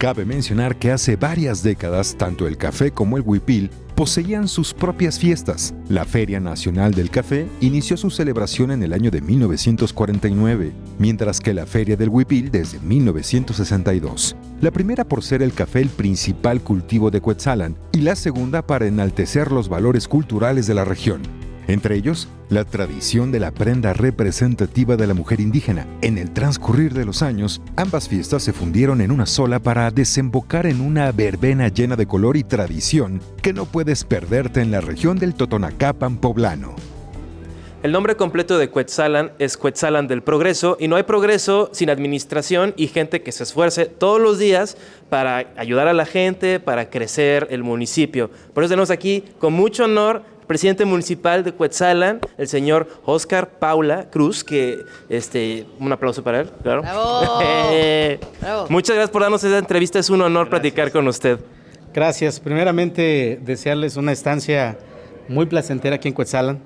Cabe mencionar que hace varias décadas, tanto el café como el huipil poseían sus propias fiestas. La Feria Nacional del Café inició su celebración en el año de 1949, mientras que la Feria del Huipil desde 1962. La primera por ser el café el principal cultivo de Cuetzalan y la segunda para enaltecer los valores culturales de la región. Entre ellos, la tradición de la prenda representativa de la mujer indígena. En el transcurrir de los años, ambas fiestas se fundieron en una sola para desembocar en una verbena llena de color y tradición que no puedes perderte en la región del Totonacapan poblano. El nombre completo de Cuetzalan es Cuetzalan del Progreso, y no hay progreso sin administración y gente que se esfuerce todos los días para ayudar a la gente, para crecer el municipio. Por eso tenemos aquí, con mucho honor, presidente municipal de Cuetzalan, el señor Óscar Paula Cruz, que un aplauso para él, claro. ¡Bravo! ¡Bravo! Muchas gracias por darnos esta entrevista, es un honor platicar con usted. Gracias. Primeramente, desearles una estancia muy placentera aquí en Cuetzalan.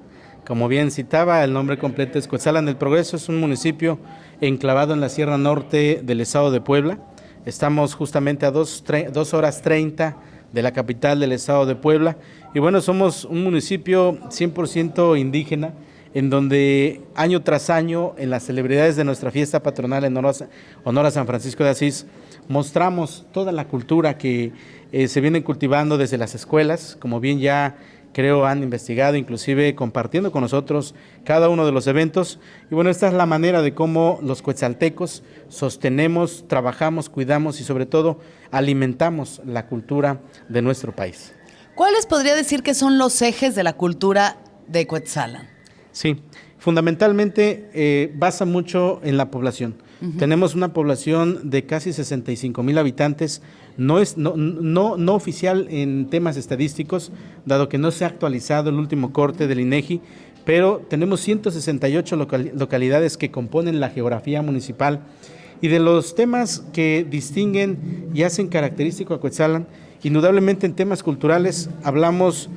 Como bien citaba, el nombre completo es Cuetzalan del Progreso, es un municipio enclavado en la Sierra Norte del estado de Puebla. Estamos justamente a 2 horas 30 de la capital del estado de Puebla. Y bueno, somos un municipio 100% indígena, en donde año tras año, en las celebridades de nuestra fiesta patronal en honor a San Francisco de Asís, mostramos toda la cultura que se viene cultivando desde las escuelas, como bien ya creo han investigado, inclusive compartiendo con nosotros cada uno de los eventos. Y bueno, esta es la manera de cómo los cuetzaltecos sostenemos, trabajamos, cuidamos y sobre todo alimentamos la cultura de nuestro país. ¿Cuáles podría decir que son los ejes de la cultura de Cuetzalan? Sí, fundamentalmente basa mucho en la población. Tenemos una población de casi 65,000 habitantes, no oficial en temas estadísticos, dado que no se ha actualizado el último corte del INEGI, pero tenemos 168 localidades que componen la geografía municipal. Y de los temas que distinguen y hacen característico a Cuetzalan, indudablemente en temas culturales hablamos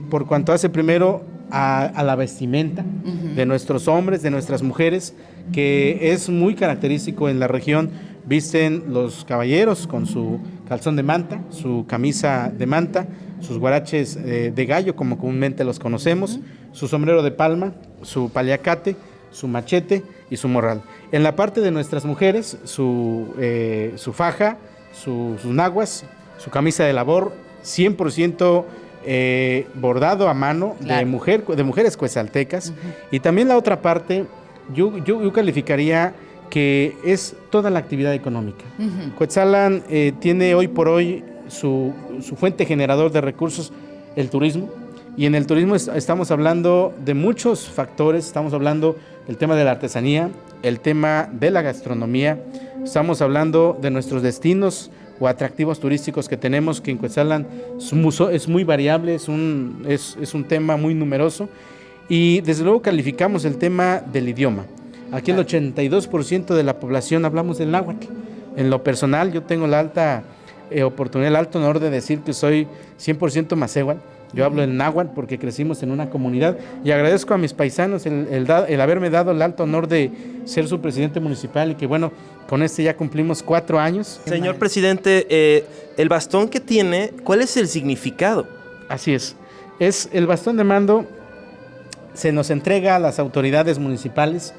por cuanto hace primero a la vestimenta de nuestros hombres, de nuestras mujeres, que es muy característico en la región. Visten los caballeros con su calzón de manta, su camisa de manta, sus guaraches de gallo, como comúnmente los conocemos, su sombrero de palma, su paliacate, su machete y su morral. En la parte de nuestras mujeres, su faja, sus naguas, su camisa de labor, 100% bordado a mano, claro, de mujeres cuetzaltecas. Y también la otra parte, yo calificaría que es toda la actividad económica. Cuetzalan tiene hoy por hoy su fuente generador de recursos, el turismo. Y en el turismo estamos hablando de muchos factores, estamos hablando del tema de la artesanía, el tema de la gastronomía, estamos hablando de nuestros destinos o atractivos turísticos que tenemos, que en Cuetzalan es muy variable, es un tema muy numeroso, y desde luego calificamos el tema del idioma. Aquí el 82% de la población hablamos del náhuatl. En lo personal, yo tengo la alta oportunidad, el alto honor de decir que soy 100% macehual. Yo hablo el náhuatl porque crecimos en una comunidad, y agradezco a mis paisanos el haberme dado el alto honor de ser su presidente municipal, y que bueno, con ya cumplimos 4 años. Señor presidente, el bastón que tiene, ¿cuál es el significado? Así es el bastón de mando, se nos entrega a las autoridades municipales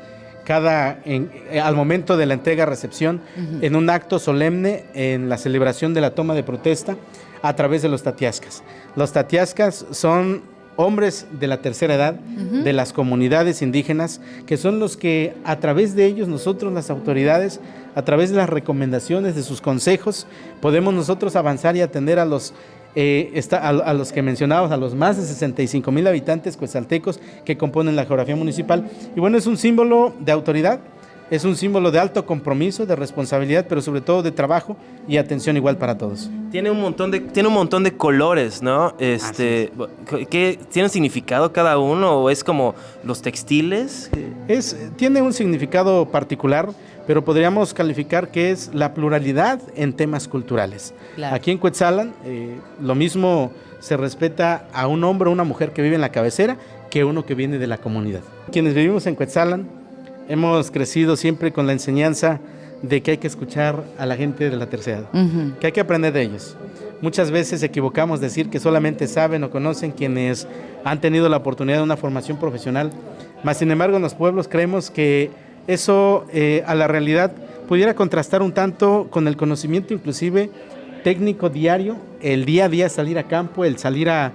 al momento de la entrega-recepción, en un acto solemne en la celebración de la toma de protesta a través de los tatiascas. Los tatiascas son hombres de la tercera edad, de las comunidades indígenas, que son los que a través de ellos nosotros, las autoridades, a través de las recomendaciones, de sus consejos, podemos nosotros avanzar y atender a los que mencionabas, a los más de 65,000 habitantes cuetzaltecos que componen la geografía municipal. Y bueno, es un símbolo de autoridad, es un símbolo de alto compromiso, de responsabilidad, pero sobre todo de trabajo y atención igual para todos. Tiene un montón de colores, ¿no? ¿Qué tiene significado cada uno, o es como los textiles? Tiene un significado particular, pero podríamos calificar que es la pluralidad en temas culturales. Claro. Aquí en Cuetzalan, lo mismo se respeta a un hombre o una mujer que vive en la cabecera que uno que viene de la comunidad. Quienes vivimos en Cuetzalan hemos crecido siempre con la enseñanza de que hay que escuchar a la gente de la tercera edad, que hay que aprender de ellos. Muchas veces equivocamos decir que solamente saben o conocen quienes han tenido la oportunidad de una formación profesional, mas sin embargo en los pueblos creemos que eso a la realidad pudiera contrastar un tanto con el conocimiento inclusive técnico diario, el día a día salir a campo, el salir a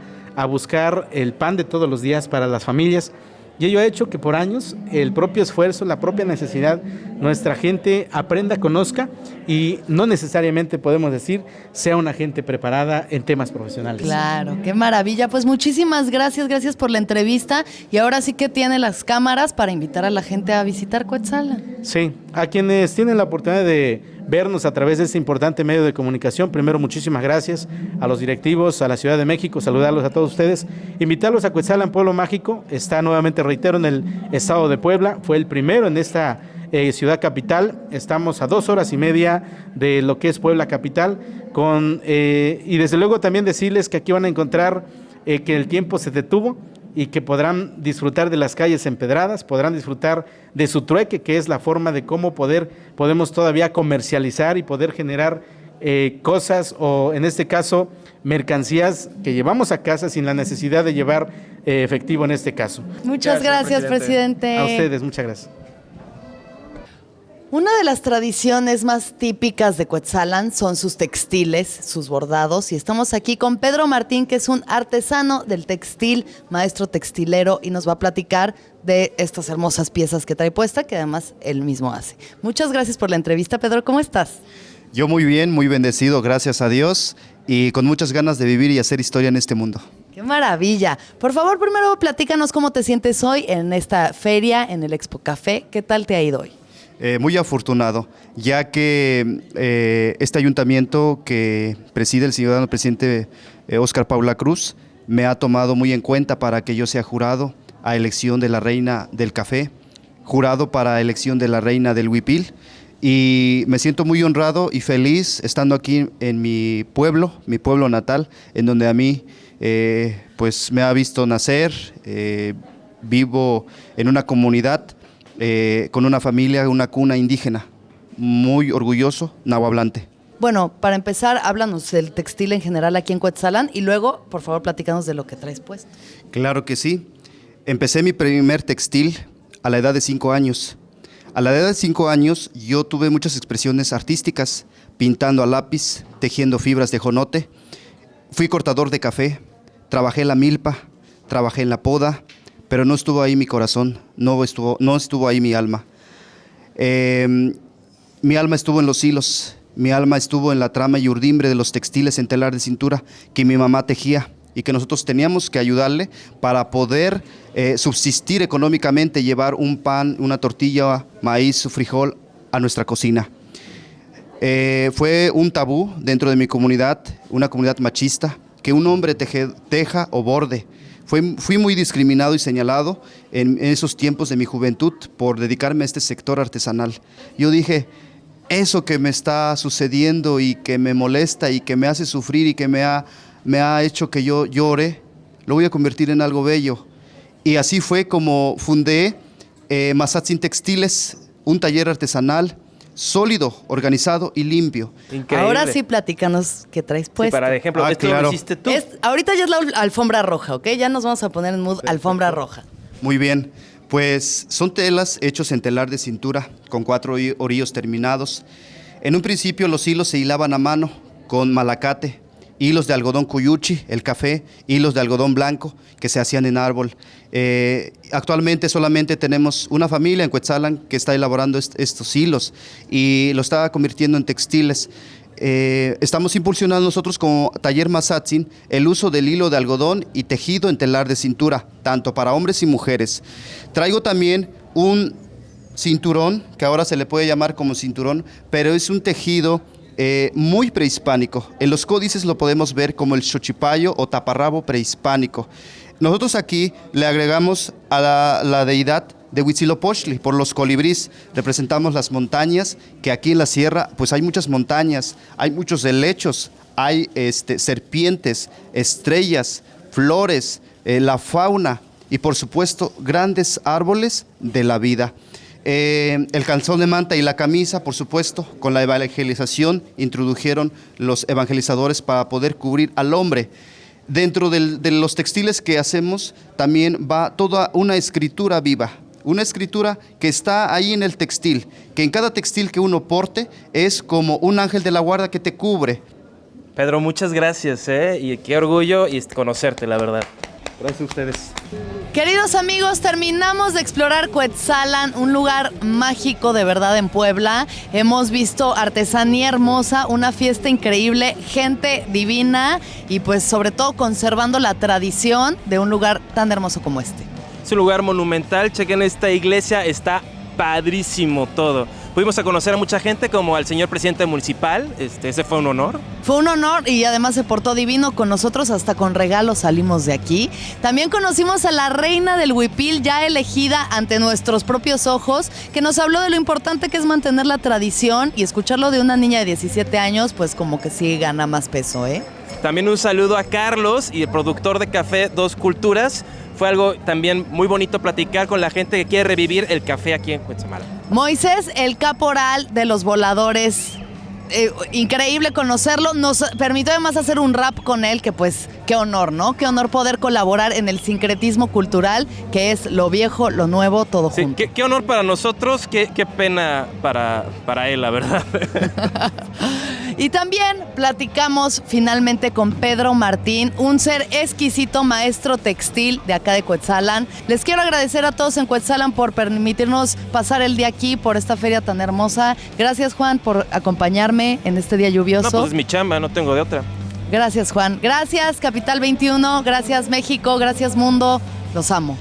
buscar el pan de todos los días para las familias. Y ello ha hecho que por años el propio esfuerzo, la propia necesidad, nuestra gente aprenda, conozca y no necesariamente podemos decir sea una gente preparada en temas profesionales. Claro, qué maravilla. Pues muchísimas gracias por la entrevista. Y ahora sí que tiene las cámaras para invitar a la gente a visitar Cuetzalan. Sí, a quienes tienen la oportunidad de vernos a través de este importante medio de comunicación, primero muchísimas gracias a los directivos, a la Ciudad de México, saludarlos a todos ustedes, invitarlos a Cuetzalan, Pueblo Mágico, está nuevamente, reitero, en el estado de Puebla, fue el primero en esta ciudad capital, estamos a 2 horas y media de lo que es Puebla capital, y desde luego también decirles que aquí van a encontrar que el tiempo se detuvo, y que podrán disfrutar de las calles empedradas, podrán disfrutar de su trueque, que es la forma de cómo podemos todavía comercializar y poder generar cosas o en este caso mercancías que llevamos a casa sin la necesidad de llevar efectivo en este caso. Muchas gracias, presidente. A ustedes, muchas gracias. Una de las tradiciones más típicas de Cuetzalan son sus textiles, sus bordados, y estamos aquí con Pedro Martín, que es un artesano del textil, maestro textilero, y nos va a platicar de estas hermosas piezas que trae puesta, que además él mismo hace. Muchas gracias por la entrevista, Pedro, ¿cómo estás? Yo muy bien, muy bendecido, gracias a Dios, y con muchas ganas de vivir y hacer historia en este mundo. ¡Qué maravilla! Por favor, primero platícanos cómo te sientes hoy en esta feria, en el Expo Café. ¿Qué tal te ha ido hoy? Muy afortunado, ya que este ayuntamiento que preside el ciudadano presidente Óscar Paula Cruz me ha tomado muy en cuenta para que yo sea jurado a elección de la reina del café, jurado para elección de la reina del huipil, y me siento muy honrado y feliz estando aquí en mi pueblo natal, en donde a mí pues me ha visto nacer, vivo en una comunidad con una familia, una cuna indígena, muy orgulloso, nahuablante. Bueno, para empezar, háblanos del textil en general aquí en Cuetzalan y luego, por favor, platícanos de lo que traes puesto. Claro que sí. Empecé mi primer textil a la edad de 5 años. A la edad de 5 años yo tuve muchas expresiones artísticas, pintando a lápiz, tejiendo fibras de jonote. Fui cortador de café, trabajé en la milpa, trabajé en la poda, pero no estuvo ahí mi corazón, no estuvo ahí mi alma. Mi alma estuvo en los hilos, mi alma estuvo en la trama y urdimbre de los textiles en telar de cintura que mi mamá tejía y que nosotros teníamos que ayudarle para poder subsistir económicamente, llevar un pan, una tortilla, maíz, frijol a nuestra cocina. Fue un tabú dentro de mi comunidad, una comunidad machista, que un hombre teja o borde. Fui muy discriminado y señalado en esos tiempos de mi juventud por dedicarme a este sector artesanal. Yo dije, eso que me está sucediendo y que me molesta y que me hace sufrir y que me ha hecho que yo llore, lo voy a convertir en algo bello. Y así fue como fundé Mazatzin Textiles, un taller artesanal sólido, organizado y limpio. Increíble. Ahora sí, platícanos qué traes puesto. Sí, para ejemplo, esto claro. lo hiciste tú. Ahorita ya es la alfombra roja, ¿ok? Ya nos vamos a poner en mood alfombra roja. Muy bien, pues son telas hechos en telar de cintura con 4 orillos terminados. En un principio los hilos se hilaban a mano con malacate, hilos de algodón cuyuchi, el café, hilos de algodón blanco que se hacían en árbol. Actualmente solamente tenemos una familia en Cuetzalan que está elaborando estos hilos y lo está convirtiendo en textiles. Estamos impulsionando nosotros como Taller Mazatzin el uso del hilo de algodón y tejido en telar de cintura, tanto para hombres y mujeres. Traigo también un cinturón, que ahora se le puede llamar como cinturón, pero es un tejido muy prehispánico. En los códices lo podemos ver como el xochipayo o taparrabo prehispánico. Nosotros aquí le agregamos a la deidad de Huitzilopochtli por los colibrís. Representamos las montañas, que aquí en la sierra pues hay muchas montañas, hay muchos helechos, hay serpientes, estrellas, flores, la fauna y por supuesto grandes árboles de la vida. El calzón de manta y la camisa, por supuesto, con la evangelización introdujeron los evangelizadores para poder cubrir al hombre. Dentro de los textiles que hacemos también va toda una escritura viva, una escritura que está ahí en el textil, que en cada textil que uno porte es como un ángel de la guarda que te cubre. Pedro, muchas gracias, y qué orgullo y conocerte, la verdad. Gracias a ustedes. Queridos amigos, terminamos de explorar Cuetzalan, un lugar mágico de verdad en Puebla. Hemos visto artesanía hermosa, una fiesta increíble, gente divina y pues sobre todo conservando la tradición de un lugar tan hermoso como este. Es un lugar monumental, chequen esta iglesia, está padrísimo todo. Pudimos a conocer a mucha gente como al señor presidente municipal, ese fue un honor. Fue un honor y además se portó divino con nosotros, hasta con regalos salimos de aquí. También conocimos a la reina del huipil, ya elegida ante nuestros propios ojos, que nos habló de lo importante que es mantener la tradición y escucharlo de una niña de 17 años, pues como que sí gana más peso, ¿eh? También un saludo a Carlos y el productor de café Dos Culturas. Fue algo también muy bonito platicar con la gente que quiere revivir el café aquí en Cuetzamala. Moisés, el caporal de los voladores. Increíble conocerlo. Nos permitió además hacer un rap con él, que pues qué honor, ¿no? Qué honor poder colaborar en el sincretismo cultural, que es lo viejo, lo nuevo, todo junto. Qué honor para nosotros, qué pena para él, la verdad. Y también platicamos finalmente con Pedro Martín, un ser exquisito, maestro textil de acá de Cuetzalan. Les quiero agradecer a todos en Cuetzalan por permitirnos pasar el día aquí, por esta feria tan hermosa. Gracias, Juan, por acompañarme en este día lluvioso. No, pues es mi chamba, no tengo de otra. Gracias, Juan. Gracias, Capital 21. Gracias, México. Gracias, mundo. Los amo.